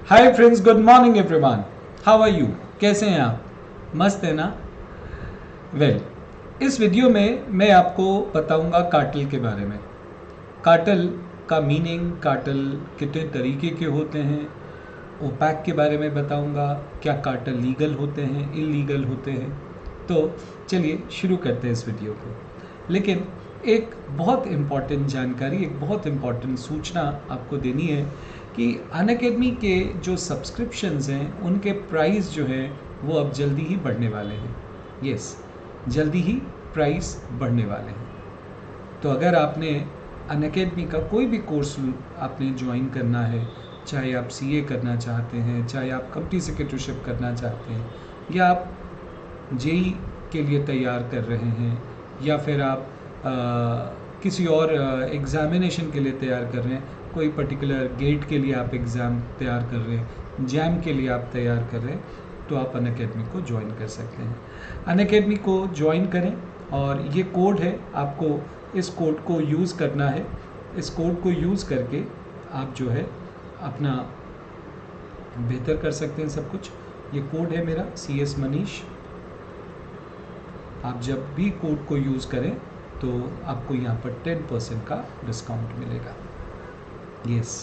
Hi friends, good morning everyone. How are you? कैसे हैं आप? मस्त है ना? वेल, इस वीडियो में मैं आपको बताऊंगा कार्टेल के बारे में। कार्टेल का मीनिंग, कार्टेल कितने तरीके के होते हैं, ओपैक के बारे में बताऊंगा। क्या कार्टेल लीगल होते हैं, इलीगल होते हैं? तो चलिए शुरू करते हैं इस वीडियो को। लेकिन एक बहुत इम्पॉर्टेंट जानकारी, एक बहुत इम्पॉर्टेंट सूचना आपको देनी है कि अनअकैडमी के जो सब्सक्रिप्शंस हैं उनके प्राइस जो है वो अब जल्दी ही बढ़ने वाले हैं। यस, जल्दी ही प्राइस बढ़ने वाले हैं। तो अगर आपने अनअकैडमी का कोई भी कोर्स आपने ज्वाइन करना है, चाहे आप सीए करना चाहते हैं, चाहे आप कंपनी सेक्रेटरीशिप करना चाहते हैं, या आप जेई के लिए तैयार कर रहे हैं, या फिर आप किसी और एग्ज़ामिनेशन के लिए तैयार कर रहे हैं, कोई पर्टिकुलर गेट के लिए आप एग्ज़ाम तैयार कर रहे हैं, जैम के लिए आप तैयार कर रहे हैं, तो आप अनअकैडमी को ज्वाइन कर सकते हैं। अनअकैडमी को ज्वाइन करें और ये कोड है, आपको इस कोड को यूज़ करना है। इस कोड को यूज़ करके आप जो है अपना बेहतर कर सकते हैं सब कुछ। ये कोड है मेरा CS मनीष। आप जब भी कोड को यूज़ करें तो आपको यहाँ पर 10% का डिस्काउंट मिलेगा। Yes,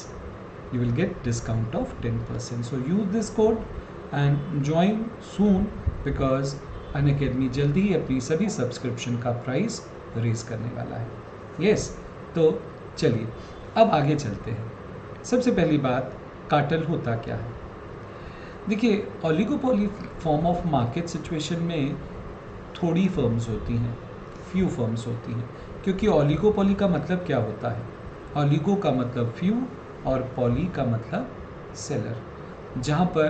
you will get discount of 10%. So use this code and join soon because Unacademy जल्दी ही अपनी सभी सब्सक्रिप्शन का प्राइस रेज करने वाला है। Yes, तो चलिए अब आगे चलते हैं। सबसे पहली बात, कार्टेल होता क्या है? देखिए, oligopoly form of market situation में थोड़ी फर्म्स होती हैं, फ्यू फर्म्स होती हैं, क्योंकि ओलिगोपोली का मतलब क्या होता है? ओलिगो का मतलब फ्यू और पॉली का मतलब सेलर। जहाँ पर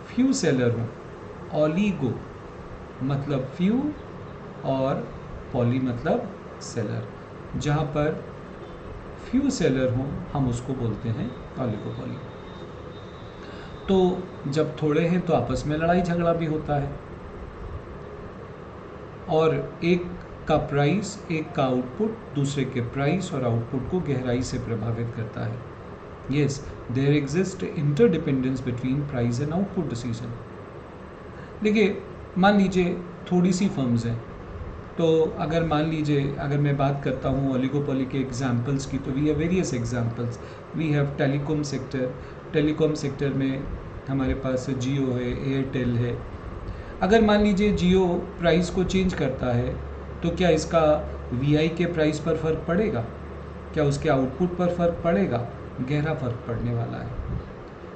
फ्यू सेलर हों, ओलिगो मतलब फ्यू और पॉली मतलब सेलर। जहाँ पर फ्यू सेलर हों हम उसको बोलते हैं ओलिगोपोली। तो जब थोड़े हैं तो आपस में लड़ाई झगड़ा भी होता है, और एक का प्राइस, एक का आउटपुट दूसरे के प्राइस और आउटपुट को गहराई से प्रभावित करता है। Yes, there exists interdependence between price and output decision. देखिए, मान लीजिए थोड़ी सी फर्म्स हैं, तो अगर मान लीजिए अगर मैं बात करता हूँ ओलिगोपोली के एग्जांपल्स की, तो we have various examples. We have telecom sector. Telecom sector में हमारे पास जियो है, एयरटेल है। अगर मान लीजिए जियो प्राइस को चेंज करता है, तो क्या इसका VI के प्राइस पर फ़र्क पड़ेगा? क्या उसके आउटपुट पर फ़र्क पड़ेगा? गहरा फ़र्क पड़ने वाला है,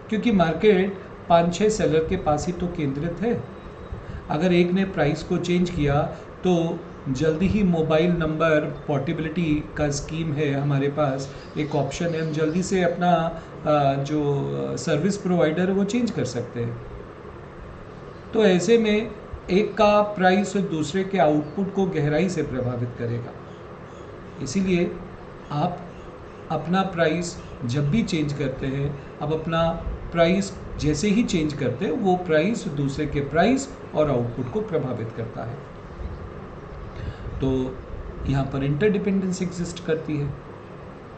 क्योंकि मार्केट 5-6 सेलर के पास ही तो केंद्रित है। अगर एक ने प्राइस को चेंज किया तो जल्दी ही मोबाइल नंबर पोर्टेबिलिटी का स्कीम है हमारे पास, एक ऑप्शन है, हम जल्दी से अपना जो सर्विस प्रोवाइडर है वो चेंज कर सकते हैं। तो ऐसे में एक का प्राइस दूसरे के आउटपुट को गहराई से प्रभावित करेगा। इसीलिए आप अपना प्राइस जब भी चेंज करते हैं, अब अपना प्राइस जैसे ही चेंज करते हैं, वो प्राइस दूसरे के प्राइस और आउटपुट को प्रभावित करता है। तो यहाँ पर इंटरडिपेंडेंस एग्जिस्ट करती है।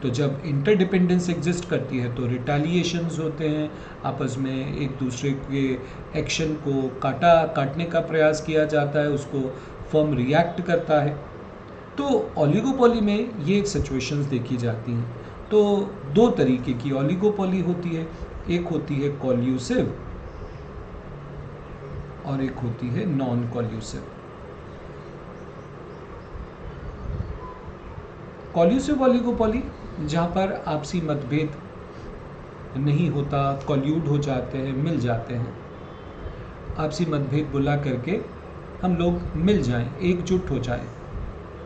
तो जब इंटरडिपेंडेंस एग्जिस्ट करती है तो रिटेलिएशंस होते हैं, आपस में एक दूसरे के एक्शन को काटने का प्रयास किया जाता है, उसको फर्म रिएक्ट करता है। तो ओलिगोपोली में ये सिचुएशंस देखी जाती हैं। तो दो तरीके की ओलिगोपोली होती है, एक होती है कोल्यूसिव और एक होती है नॉन कोल्यूसिव। कोल्यूसिव ओलिगोपोली जहाँ पर आपसी मतभेद नहीं होता, कोल्यूड हो जाते हैं, मिल जाते हैं। आपसी मतभेद बुला करके हम लोग मिल जाएं, एकजुट हो जाएं,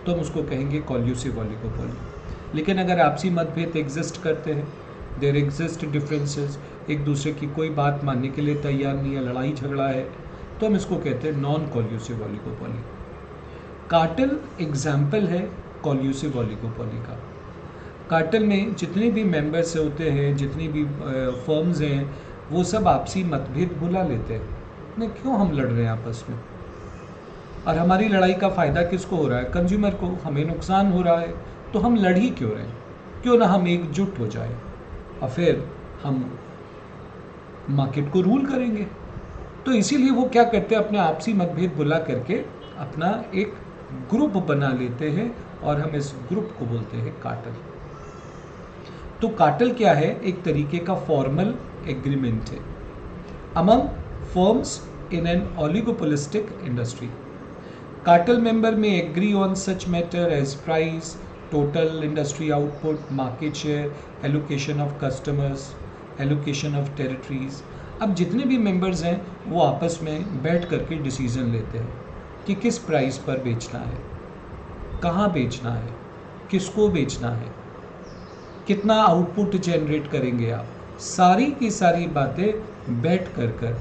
तो हम उसको कहेंगे कोल्यूसिव ओलिगोपोली। लेकिन अगर आपसी मतभेद एग्जिस्ट करते हैं, देयर एग्जिस्ट डिफरेंसेस, एक दूसरे की कोई बात मानने के लिए तैयार नहीं है, लड़ाई झगड़ा है, तो हम इसको कहते हैं non collusive oligopoly. Cartel example है कोल्यूसिव ओलिगोपोली का। कार्टेल में जितने भी मेंबर्स होते हैं, जितनी भी फर्म्स हैं, वो सब आपसी मतभेद भुला लेते हैं। नहीं, क्यों हम लड़ रहे हैं आपस में, और हमारी लड़ाई का फ़ायदा किसको हो रहा है? कंज्यूमर को। हमें नुकसान हो रहा है, तो हम लड़ ही क्यों रहे हैं? क्यों ना हम एकजुट हो जाए और फिर हम मार्केट को रूल करेंगे। तो इसीलिए वो क्या करते हैं, अपने आपसी मतभेद बुला करके अपना एक ग्रुप बना लेते हैं और हम इस ग्रुप को बोलते हैं कार्टेल। तो कार्टेल क्या है, एक तरीके का फॉर्मल एग्रीमेंट है among firms in an oligopolistic industry. Cartel member में agree on such matter as price, total industry output, market share, allocation of customers, allocation of territories. अब जितने भी मेंबर्स हैं वो आपस में बैठ करके डिसीजन लेते हैं कि किस प्राइस पर बेचना है, कहाँ बेचना है, किसको बेचना है, कितना आउटपुट जनरेट करेंगे आप, सारी की सारी बातें बैठ कर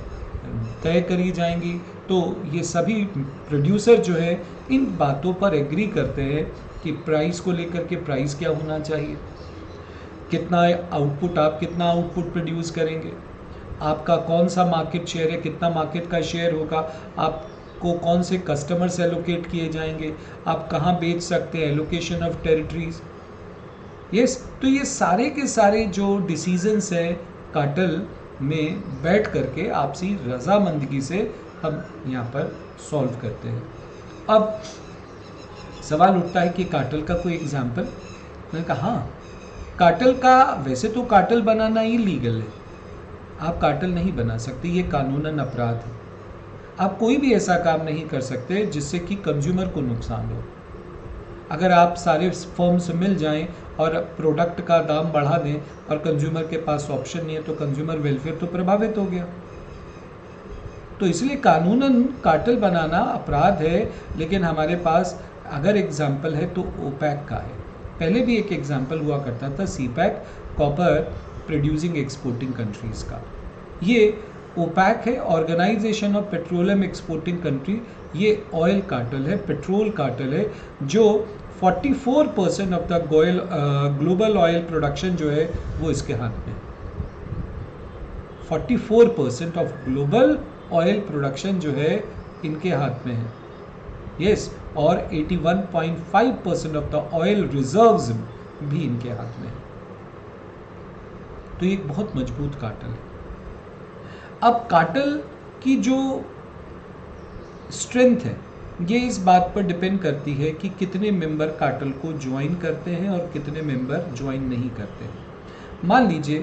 तय करी जाएंगी। तो ये सभी प्रोड्यूसर जो है इन बातों पर एग्री करते हैं कि प्राइस को लेकर के प्राइस क्या होना चाहिए, कितना आउटपुट, आप कितना आउटपुट प्रोड्यूस करेंगे, आपका कौन सा मार्केट शेयर है, कितना मार्केट का शेयर होगा, आपको कौन से कस्टमर्स एलोकेट किए जाएंगे, आप कहाँ बेच सकते हैं, एलोकेशन ऑफ टेरिटरीज। यस, तो ये सारे के सारे जो डिसीजंस हैं कार्टेल में बैठ करके आपसी रजामंदगी से हम यहाँ पर सॉल्व करते हैं। अब सवाल उठता है कि कार्टेल का कोई एग्जाम्पल। मैंने कहा हाँ, कार्टेल का वैसे तो कार्टेल बनाना इलीगल है, आप कार्टेल नहीं बना सकते, ये कानूनन अपराध है। आप कोई भी ऐसा काम नहीं कर सकते जिससे कि कंज्यूमर को नुकसान हो। अगर आप सारे फर्म्स मिल जाएं और प्रोडक्ट का दाम बढ़ा दें और कंज्यूमर के पास ऑप्शन नहीं है तो कंज्यूमर वेलफेयर तो प्रभावित हो गया। तो इसलिए कानूनन कार्टेल बनाना अपराध है। लेकिन हमारे पास अगर एग्जाम्पल है तो ओपैक का है। पहले भी एक एग्जाम्पल हुआ करता था CIPEC, copper producing exporting countries का। ये ओपैक है, organisation of petroleum exporting country. ये ऑयल कार्टेल है, पेट्रोल कार्टेल है, जो 44% of the global oil production जो है वो इसके हाथ में। 44% ऑफ ग्लोबल ऑयल प्रोडक्शन जो है इनके हाथ में है। यस, और 81.5% ऑफ द ऑयल रिजर्व्स भी इनके हाथ में है। तो ये एक बहुत मजबूत कार्टेल है। अब कार्टेल की जो स्ट्रेंथ है ये इस बात पर डिपेंड करती है कि कितने मेंबर कार्टेल को ज्वाइन करते हैं और कितने मेंबर ज्वाइन नहीं करते हैं। मान लीजिए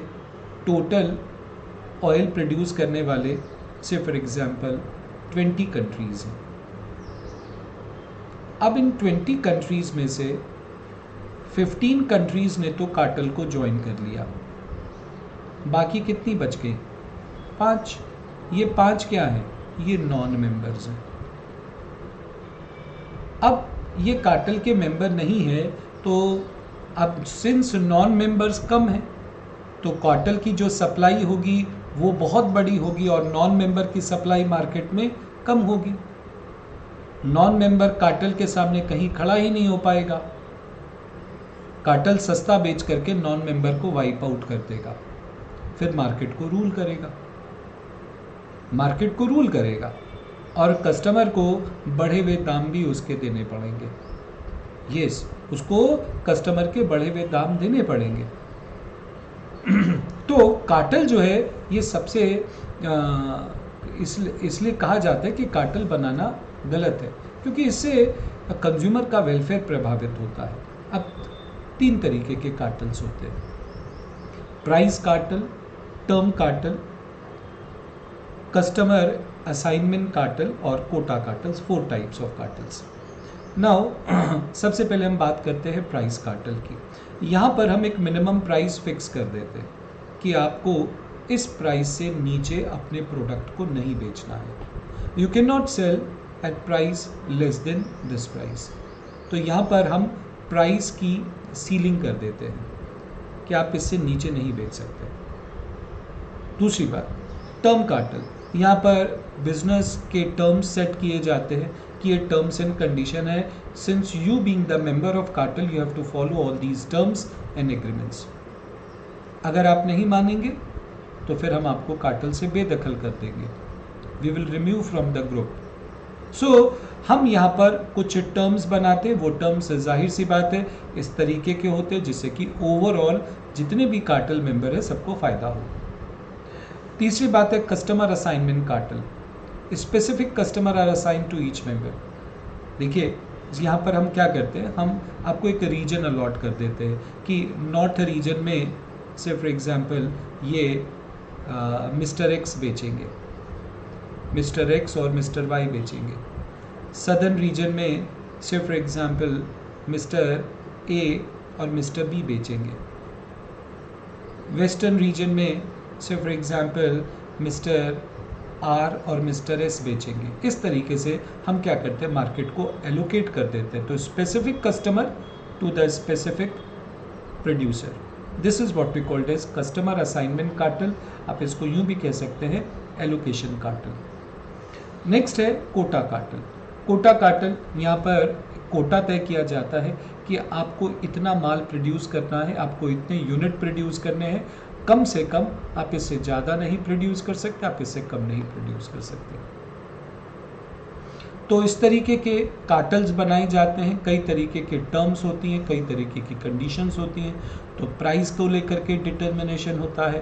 टोटल ऑयल प्रोड्यूस करने वाले से फॉर एग्जांपल 20 कंट्रीज हैं। अब इन 20 कंट्रीज में से 15 कंट्रीज ने तो कार्टेल को ज्वाइन कर लिया, बाकी कितनी बच गई? 5। ये 5 क्या है? ये नॉन मेंबर्स हैं। अब ये कार्टेल के मेंबर नहीं है तो अब सिंस नॉन मेंबर्स कम है तो कार्टेल की जो सप्लाई होगी वो बहुत बड़ी होगी और नॉन मेंबर की सप्लाई मार्केट में कम होगी। नॉन मेंबर कार्टेल के सामने कहीं खड़ा ही नहीं हो पाएगा। कार्टेल सस्ता बेच करके नॉन मेंबर को वाइप आउट कर देगा, फिर मार्केट को रूल करेगा और कस्टमर को बढ़े हुए दाम भी उसके देने पड़ेंगे। यस, उसको कस्टमर के बढ़े हुए दाम देने पड़ेंगे। तो कार्टेल जो है ये सबसे इसलिए कहा जाता है कि कार्टेल बनाना गलत है क्योंकि इससे कंज्यूमर का वेलफेयर प्रभावित होता है। अब 3 तरीके के कार्टेल्स होते हैं: price cartel, term cartel, customer assignment cartel और quota cartels. 4 types of cartels. Now सबसे पहले हम बात करते हैं प्राइस कार्टेल की। यहाँ पर हम एक मिनिमम प्राइस फिक्स कर देते हैं कि आपको इस प्राइस से नीचे अपने प्रोडक्ट को नहीं बेचना है। You can not sell at price less than this price. तो यहाँ पर हम प्राइस की सीलिंग कर देते हैं कि आप इससे नीचे नहीं बेच सकते। दूसरी बात, टर्म कार्टेल। यहाँ पर बिजनेस के टर्म्स सेट किए जाते हैं कि ये टर्म्स एंड कंडीशन है। Since you being the member of cartel you have to follow all these terms and agreements. अगर आप नहीं मानेंगे तो फिर हम आपको कार्टेल से बेदखल कर देंगे। We will remove from the group. So हम यहाँ पर कुछ टर्म्स बनाते हैं। वो टर्म्स जाहिर सी बात है इस तरीके के होते हैं जिससे कि ओवरऑल जितने भी कार्टेल मेंबर है सबको फ़ायदा हो। तीसरी बात है customer assignment cartel. Specific customer are assign to each member. देखिए यहाँ पर हम क्या करते हैं, हम आपको एक रीजन अलॉट कर देते हैं कि नॉर्थ रीजन में से फॉर एग्जांपल ये मिस्टर एक्स बेचेंगे, मिस्टर एक्स और मिस्टर वाई बेचेंगे। सदर्न रीजन में से फॉर एग्जांपल मिस्टर ए और मिस्टर बी बेचेंगे। वेस्टर्न रीजन में से फॉर एग्जांपल मिस्टर आर और मिस्टर एस बेचेंगे। इस तरीके से हम क्या करते हैं, मार्केट को एलोकेट कर देते हैं। तो specific customer to the specific producer, this is what we called as customer assignment cartel. आप इसको यूं भी कह सकते हैं एलोकेशन कार्टेल। नेक्स्ट है कोटा कार्टेल। कोटा कार्टेल, यहाँ पर कोटा तय किया जाता है कि आपको इतना माल प्रोड्यूस करना है, आपको इतने यूनिट प्रोड्यूस करने हैं, कम से कम आप इससे ज़्यादा नहीं प्रोड्यूस कर सकते, आप इससे कम नहीं प्रोड्यूस कर सकते। तो इस तरीके के कार्टेल्स बनाए जाते हैं। कई तरीके के टर्म्स होती हैं, कई तरीके की कंडीशंस होती हैं। तो प्राइस को लेकर के डिटर्मिनेशन होता है,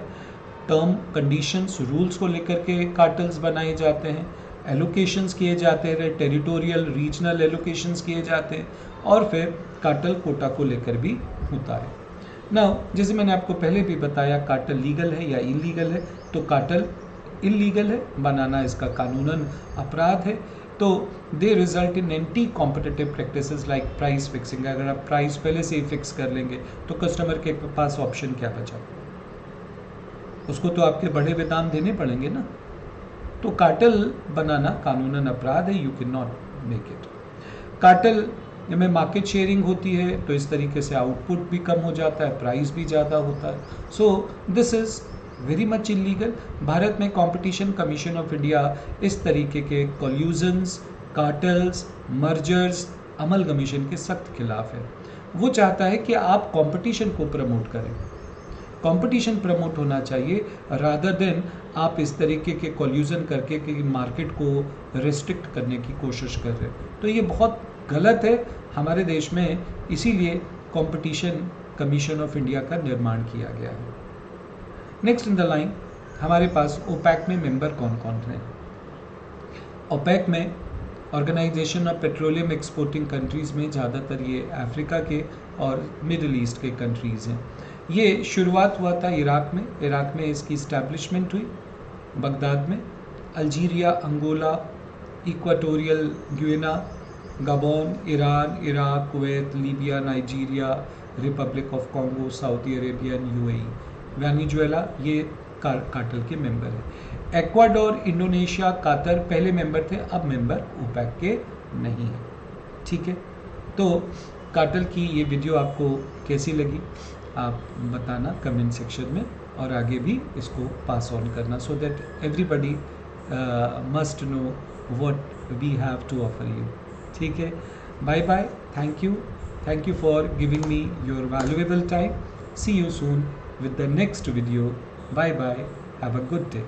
टर्म, कंडीशंस, रूल्स को लेकर के कार्टेल्स बनाए जाते हैं, एलोकेशंस किए जाते हैं, टेरिटोरियल रीजनल एलोकेशंस किए जाते हैं, और फिर कार्टेल कोटा को लेकर भी होता है। नाउ जैसे मैंने आपको पहले भी बताया कार्टेल लीगल है या इलीगल है, तो कार्टेल इलीगल है, बनाना इसका कानूनन अपराध है। तो they result in anti competitive practices like price fixing. अगर आप प्राइस पहले से ही फिक्स कर लेंगे तो कस्टमर के पास ऑप्शन क्या बचा, उसको तो आपके बढ़े हुए दाम देने पड़ेंगे ना। तो कार्टेल बनाना कानूनन अपराध है, you can not make it. Cartel में मार्केट शेयरिंग होती है, तो इस तरीके से आउटपुट भी कम हो जाता है, प्राइस भी ज़्यादा होता है। So this is very much illegal. Bharat में कंपटीशन कमीशन ऑफ इंडिया इस तरीके के कॉल्यूजन्स, कार्टेल्स, मर्जर्स, अमलगमीशन के सख्त खिलाफ है। वो चाहता है कि आप कंपटीशन को प्रमोट करें, कंपटीशन प्रमोट होना चाहिए, रादर देन आप इस तरीके के कॉल्यूजन करके कि मार्केट को रिस्ट्रिक्ट करने की कोशिश कर रहे हैं। तो ये बहुत गलत है हमारे देश में, इसीलिए कंपटीशन कमीशन ऑफ इंडिया का निर्माण किया गया है। नेक्स्ट इन द लाइन हमारे पास ओपैक में मेंबर कौन कौन हैं। ओपैक में organisation of petroleum exporting countries में ज़्यादातर ये अफ्रीका के और मिडिल ईस्ट के कंट्रीज़ हैं। ये शुरुआत हुआ था इराक में, इराक में इसकी इस्टेब्लिशमेंट हुई, बगदाद में, Algeria, Angola, Equatorial Guinea, Gabon, Iran, Iraq, Kuwait, Libya, Nigeria, Republic of Congo, Saudi Arabia, UAE, Venezuela, ये कार्टेल के मेंबर हैं। एक्वाडोर, इंडोनेशिया, कतर पहले मेंबर थे, अब मेंबर ओपैक के नहीं हैं। ठीक है, तो कार्टेल की ये वीडियो आपको कैसी लगी आप बताना कमेंट सेक्शन में, और आगे भी इसको पास ऑन करना, so that everybody must know what we have to offer you. ठीक है, bye bye, thank you for giving me your valuable time. See you soon with the next video. Bye bye. Have a good day.